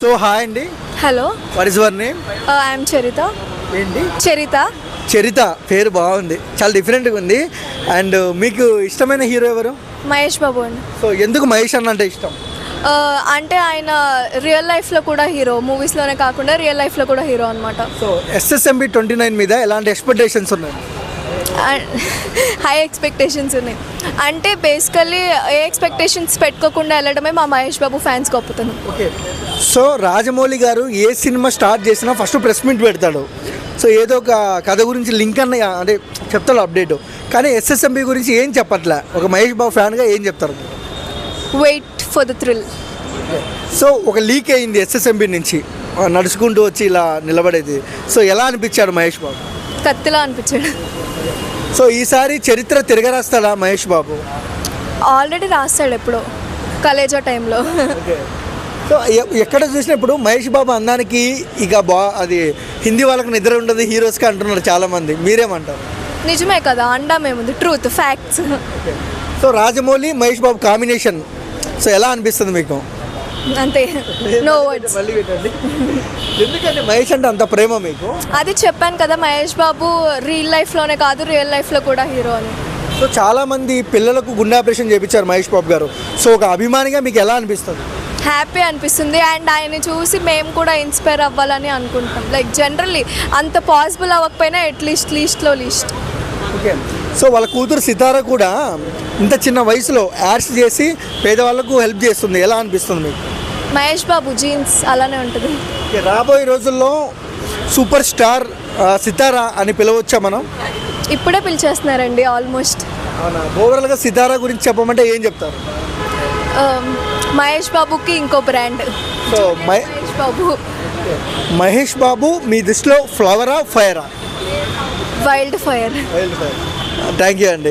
So hi అండి. Hello, what is your name? I am Charitha. ఏంటి? చరిత. చరిత పేరు బాగుంది, చాలా డిఫరెంట్గా ఉంది. అండ్ మీకు ఇష్టమైన హీరో ఎవరు? మహేష్ బాబు అండి. సో ఎందుకు మహేష్ అన్న అంటే ఇష్టం? అంటే ఆయన రియల్ లైఫ్లో కూడా హీరో, మూవీస్లోనే కాకుండా రియల్ లైఫ్లో కూడా హీరో అనమాట. సో ఎస్ఎస్ఎంబి 29 మీద ఎలాంటి ఎక్స్పెక్టేషన్స్ ఉన్నాయి? హై ఎక్స్పెక్టేషన్స్ ఉన్నాయి. అంటే బేసికల్లీ ఏ ఎక్స్పెక్టేషన్స్ పెట్టుకోకుండా వెళ్ళడమే మా మహేష్ బాబు ఫ్యాన్స్ గొప్పతనం. ఓకే. సో రాజమౌళి గారు ఏ సినిమా స్టార్ట్ చేసినా ఫస్ట్ ప్రెస్ మీట్ పెడతాడు. సో ఏదో ఒక కథ గురించి లింక్ అన్న అంటే చెప్తాడు అప్డేట్. కానీ ఎస్ఎస్ఎంబి గురించి ఏం చెప్పట్లే. ఒక మహేష్ బాబు ఫ్యాన్గా ఏం చెప్తారు? Wait for the thrill. So ఒక లీక్ అయింది ఎస్ఎస్ఎంబి నుంచి, నడుచుకుంటూ వచ్చి ఇలా నిలబడేది. సో ఎలా అనిపించాడు మహేష్ బాబు? కత్తిలా అనిపించాడు. సో ఈసారి చరిత్ర తిరగరాస్తాడా మహేష్ బాబు? ఆల్రెడీ రాస్తాడు ఎప్పుడో కాలేజా టైంలో. సో ఎక్కడ చూసినప్పుడు మహేష్ బాబు అందానికి ఇక అది హిందీ వాళ్ళకి నిద్ర ఉండదు హీరోస్కి అంటున్నారు చాలామంది. మీరేమంటారు? నిజమే కదా, అండామేముంది, truth, facts. So Rajamouli Mahesh Babu combination so ఎలా అనిపిస్తుంది మీకు? అంతే, నో వర్డ్స్. మళ్ళీ పెట్టండి. ఎందుకంటే మహేష్ అంటే అంత ప్రేమ మీకు? అది చెప్పాను కదా, మహేష్ బాబు రియల్ లైఫ్లోనే కాదు రియల్ లైఫ్లో కూడా హీరో అని. సో చాలామంది పిల్లలకు గుండె ఆపరేషన్ చేయించారు మహేష్ బాబు గారు. సో ఒక అభిమానిగా మీకు ఎలా అనిపిస్తుంది? హ్యాపీ అనిపిస్తుంది. అండ్ ఆయన చూసి మేము కూడా ఇన్స్పైర్ అవ్వాలని అనుకుంటాం. లైక్ జనరల్లీ అంత పాసిబుల్ అవ్వకపోయినా అట్లీస్ట్ లీస్ట్లో లీస్ట్. ఓకే. సో వాళ్ళ కూతురు సితార కూడా ఇంత చిన్న వయసులో యాడ్స్ చేసి పేదవాళ్ళకు హెల్ప్ చేస్తుంది. ఎలా అనిపిస్తుంది మీకు? మహేష్ బాబు జీన్స్ అలానే ఉంటుంది. ఓకే. రాబోయే రోజుల్లో సూపర్ స్టార్ సితారా అని పిలవచ్చా మనం? ఇప్పుడే పిలిచేస్తున్నారండి ఆల్మోస్ట్. అవునా? ఓవరాల్గా సితారా గురించి చెప్పమంటే ఏం చెప్తారు? మహేష్ బాబుకి ఇంకో బ్రాండ్. సో మహేష్ బాబు. మహేష్ బాబు మీ దృష్టిలో ఫ్లవరా ఫైరా? Wild fire. థ్యాంక్ యూ అండి.